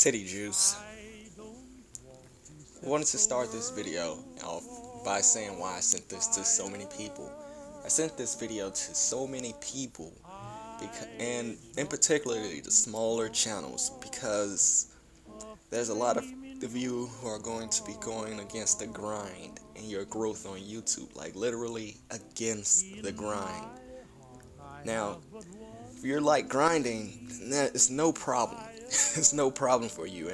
City Juice. I wanted to start this video off by saying why I sent this to so many people. I sent this video to so many people, and in particularly the smaller channels, because there's a lot of you who are going to be going against the grind in your growth on YouTube, like literally against the grind. Now, if you're like grinding, it's no problem. It's no problem for you,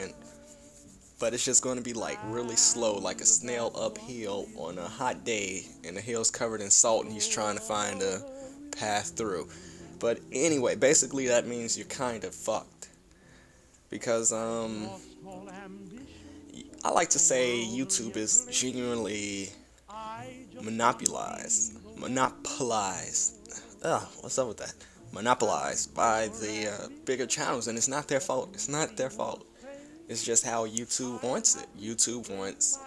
but it's just going to be like really slow, like a snail uphill on a hot day, and the hill's covered in salt, and he's trying to find a path through. But anyway, basically that means you're kind of fucked, because I like to say YouTube is genuinely monopolized. What's up with that? Monopolized by the bigger channels, and it's not their fault. It's not their fault. It's just how YouTube wants it. YouTube wants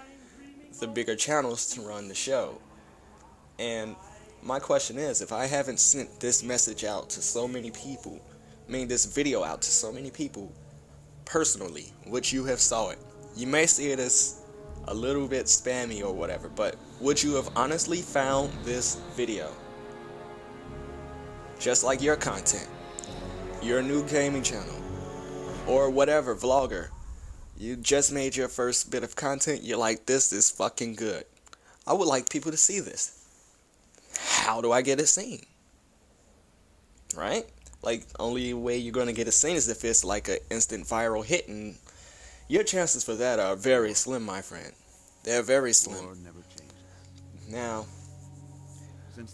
the bigger channels to run the show. And my question is, if I haven't sent this message out to so many people, this video out to so many people personally, which you have saw it, you may see it as a little bit spammy or whatever, but would you have honestly found this video? Just like your content, your new gaming channel, or whatever, vlogger. You just made your first bit of content, you're like, this is fucking good. I would like people to see this. How do I get it seen? Right? Like, only way you're gonna get it seen is if it's like an instant viral hit, and your chances for that are very slim, my friend. They're very slim. Now,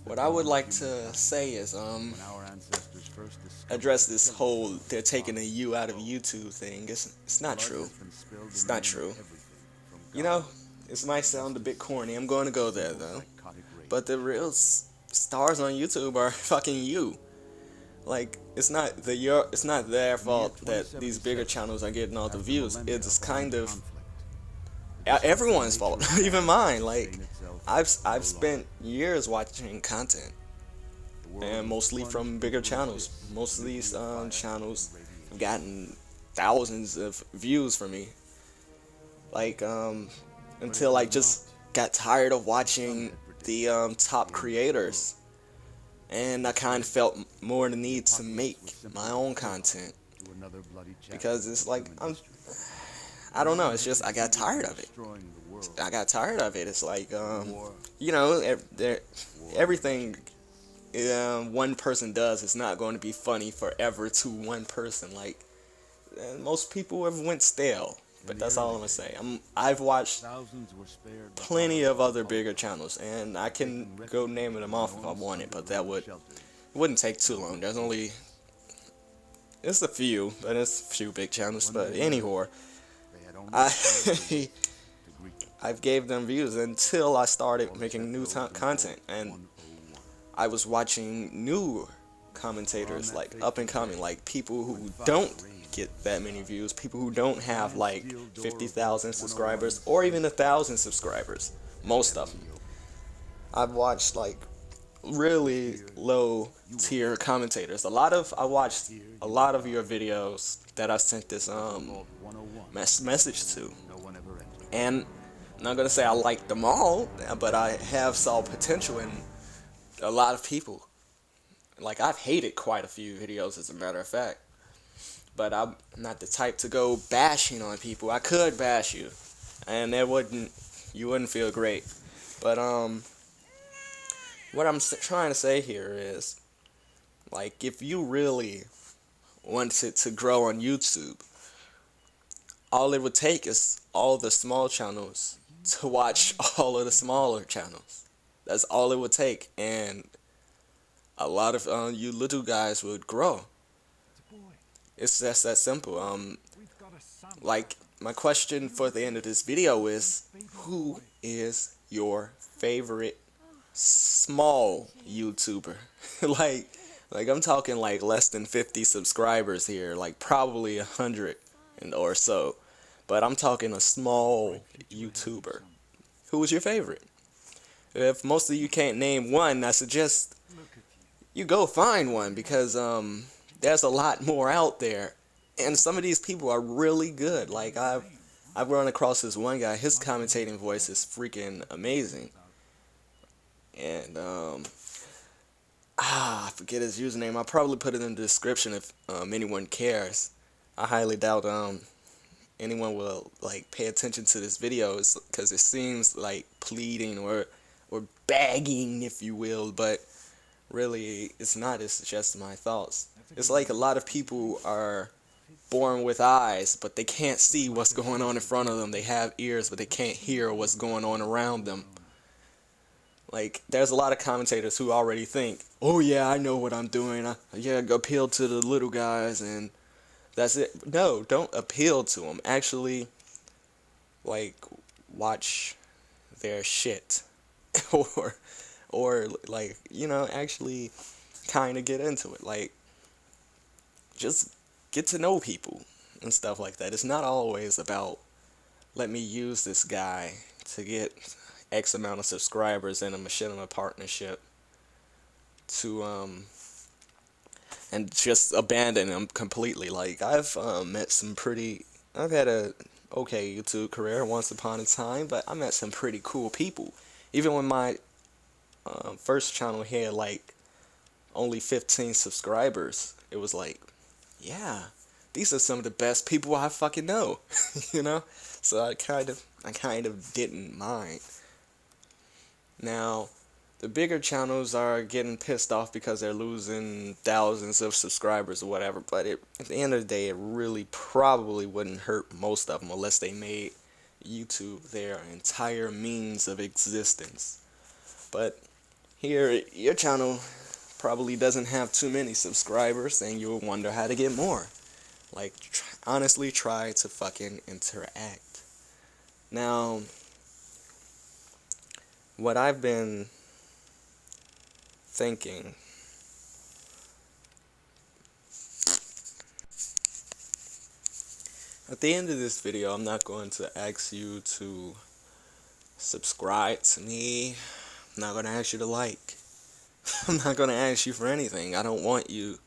what I would like to say is, address this whole they're taking the U out of YouTube thing. It's not true. It's not true. You know, this might sound a bit corny. I'm going to go there though. But the real stars on YouTube are fucking you. Like, it's not their fault that these bigger channels are getting all the views. It's kind of everyone's fault, even mine. Like, I've spent years watching content, and mostly from bigger channels. Most of these channels have gotten thousands of views for me. Like, until I just got tired of watching the top creators, and I kind of felt more the need to make my own content, because it's like, I don't know, it's just I got tired of it. It's like, you know, everything one person does is not going to be funny forever to one person. Like, most people have went stale, but that's all I'm gonna say. I've watched plenty of other bigger channels, and I can go naming them off if I wanted, but it wouldn't take too long. It's a few, but it's a few big channels. But anyhow, I've gave them views until I started making new content, and I was watching new commentators, like up and coming, like people who don't get that many views, people who don't have like 50,000 subscribers or even 1,000 subscribers. Most of them. I've watched like really low tier commentators. I watched a lot of your videos that I sent this message to, and I'm not gonna say I liked them all, but I have saw potential in a lot of people. Like, I've hated quite a few videos, as a matter of fact, but I'm not the type to go bashing on people. I could bash you, and you wouldn't feel great. But what I'm trying to say here is, like, if you really wanted to grow on YouTube, all it would take is all the small channels to watch all of the smaller channels. That's all it would take, and a lot of you little guys would grow. It's just that simple. Like, my question for the end of this video is, who is your favorite small YouTuber? like I'm talking like less than 50 subscribers here, like probably 100 or so. But I'm talking a small YouTuber. Who is your favorite? If most of you can't name one, I suggest you go find one, because there's a lot more out there And some of these people are really good. Like I've run across this one guy. His commentating voice is freaking amazing. And I forget his username. I'll probably put it in the description if anyone cares. I highly doubt anyone will like pay attention to this video, because it seems like pleading or begging, if you will, but really it's not. It's just my thoughts. It's like a lot of people are born with eyes, but they can't see what's going on in front of them. They have ears, but they can't hear what's going on around them. Like, there's a lot of commentators who already think, oh yeah, I know what I'm doing. Yeah, appeal to the little guys and that's it. No, don't appeal to them. Actually, like, watch their shit. or, or like, actually kind of get into it. Like, just get to know people and stuff like that. It's not always about, let me use this guy to get X amount of subscribers and a machinima partnership to and just abandon them completely. Like I've I've had a okay YouTube career once upon a time, but I met some pretty cool people. Even when my first channel had like only 15 subscribers, it was like, yeah, these are some of the best people I fucking know, you know. So I kind of didn't mind. Now, the bigger channels are getting pissed off because they're losing thousands of subscribers or whatever, but at the end of the day, it really probably wouldn't hurt most of them unless they made YouTube their entire means of existence. But here, your channel probably doesn't have too many subscribers, and you'll wonder how to get more. Like, honestly, try to fucking interact. Now, what I've been thinking, at the end of this video, I'm not going to ask you to subscribe to me. I'm not going to ask you to like. I'm not going to ask you for anything. I don't want you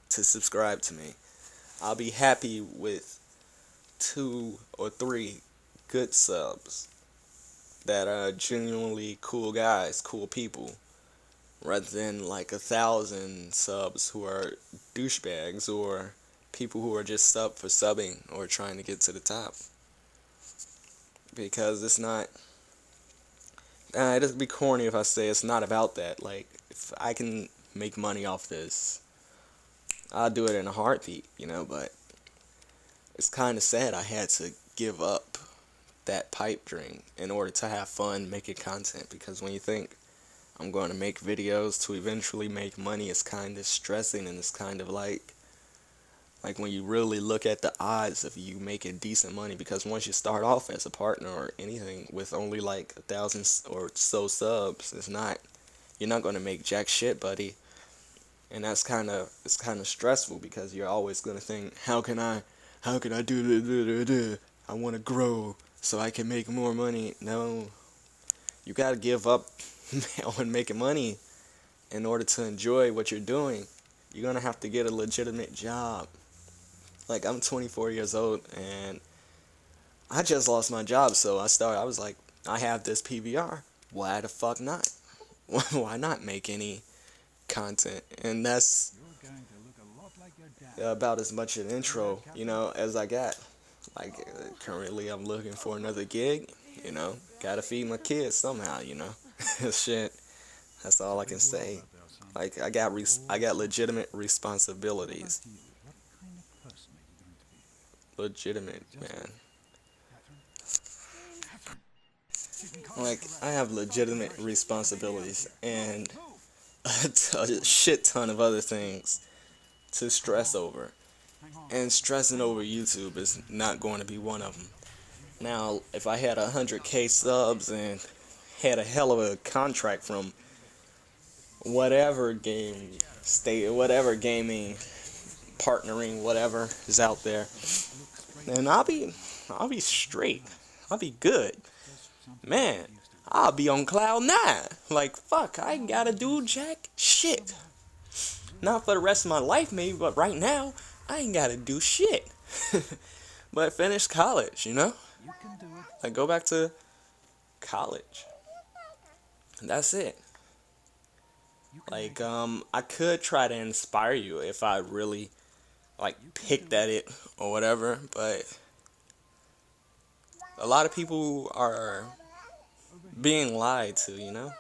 to subscribe to me. I'll be happy with 2 or 3 good subs that are genuinely cool guys, cool people, rather than like 1,000 subs who are douchebags or people who are just sub for subbing or trying to get to the top. Because it's not, it'd be corny if I say it's not about that. Like, if I can make money off this, I'll do it in a heartbeat, but it's kind of sad I had to give up that pipe dream in order to have fun making content, because when you think I'm going to make videos to eventually make money, it's kind of stressing, and it's kind of like when you really look at the odds of you making decent money, because once you start off as a partner or anything with only like 1,000 or so subs, you're not going to make jack shit, buddy. And it's kind of stressful, because you're always going to think, how can I do this? I want to grow so I can make more money. No, you got to give up on making money in order to enjoy what you're doing. You're going to have to get a legitimate job. Like, I'm 24 years old, and I just lost my job, so I was like, I have this PVR. Why the fuck not? Why not make any content? And that's about as much an intro, as I got. Like, currently I'm looking for another gig, gotta feed my kids somehow, shit, that's all I can say. Like, I got legitimate responsibilities. Legitimate, man. Like, I have legitimate responsibilities and a shit ton of other things to stress over. And stressing over YouTube is not going to be one of them. Now, if I had 100K subs and had a hell of a contract from whatever gaming, partnering, whatever is out there, then I'll be straight. I'll be good. Man, I'll be on cloud 9. Like, fuck, I ain't gotta do jack shit. Not for the rest of my life, maybe, but right now, I ain't gotta do shit. But finish college, you know? You can do it. Like go back to college. That's it. You can Like make it. I could try to inspire you if I really like You can picked do at it. it or whatever, but a lot of people are Over here. being lied to, you know?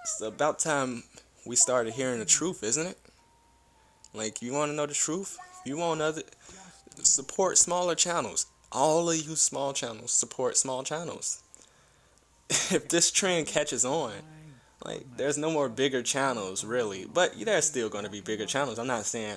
It's about time we started hearing the truth, isn't it? Like, you want to know the truth? You want other Just support smaller channels. All of you small channels support small channels. If this trend catches on, my like, there's goodness. no more bigger channels, really. But there's still going to be bigger channels. I'm not saying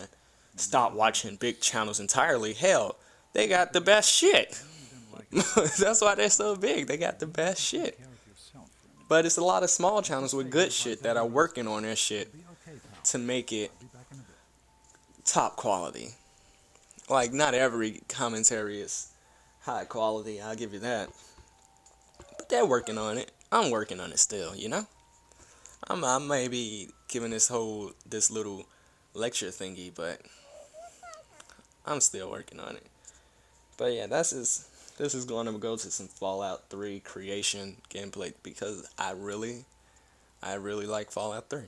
stop watching big channels entirely. Hell, they got the best shit. I know you don't like adults, That's why they're so big. They got but the you need best to take shit. care of yourself for a minute. But it's a lot of small Let's channels just with say good goodbye shit to that are everyone. working on their It'll shit be okay, pal. to make it I'll be back in a bit. top quality. Like, not every commentary is high quality, I'll give you that. But they're working on it. I'm working on it still, you know? I may be giving this little lecture thingy, but I'm still working on it. But yeah, this is going to go to some Fallout 3 creation gameplay because I really like Fallout 3.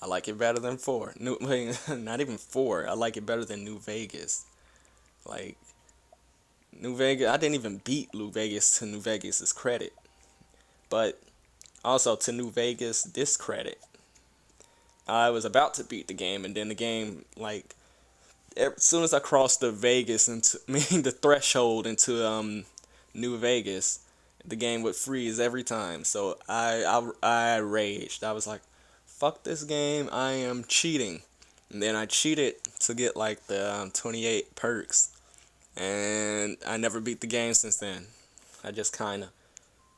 I like it better than 4. Not even 4. I like it better than New Vegas. Like New Vegas, I didn't even beat New Vegas to New Vegas's credit, but also to New Vegas discredit. I was about to beat the game, and then the game, like, as soon as I crossed the Vegas into, meaning the threshold into New Vegas, the game would freeze every time. So I raged. I was like, "Fuck this game! I am cheating." And then I cheated to get like the 28 perks, and I never beat the game since then. I just kind of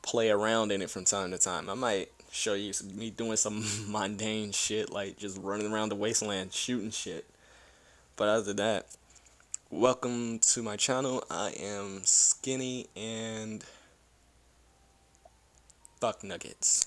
play around in it from time to time. I might show you me doing some mundane shit like just running around the wasteland shooting shit. But other than that, welcome to my channel. I am Skinny and fuck nuggets.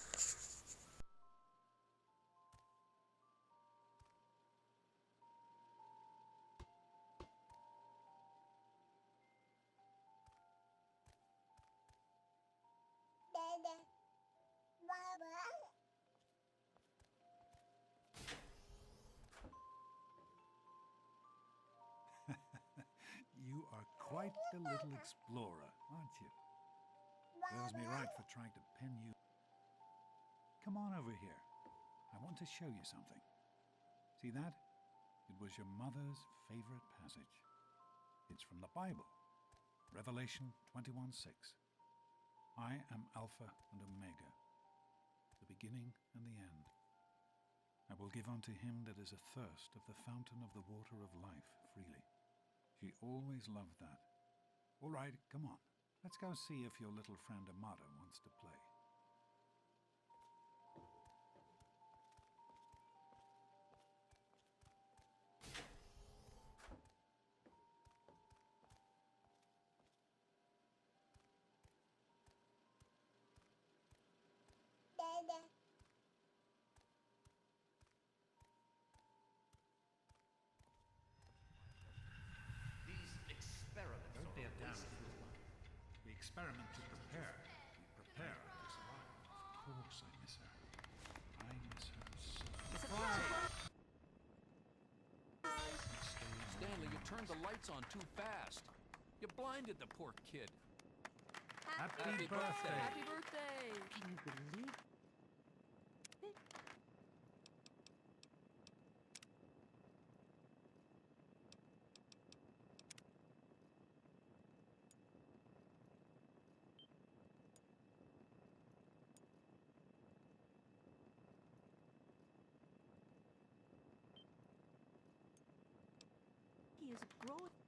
You are quite the little explorer, aren't you? Serves me right for trying to pin you. Come on over here. I want to show you something. See that? It was your mother's favorite passage. It's from the Bible, Revelation 21:6. I am Alpha and Omega, the beginning and the end. I will give unto him that is athirst of the fountain of the water of life freely. She always loved that. All right, come on. Let's go see if your little friend Amada wants to play. These experiments Don't are bear a down waste if of you time. like. We experiment to prepare. We prepare to survive. Of course I miss her. I miss her so much. Stanley, you turned the lights on too fast. You blinded the poor kid. Happy birthday. Happy birthday! Can you believe it? He is growing.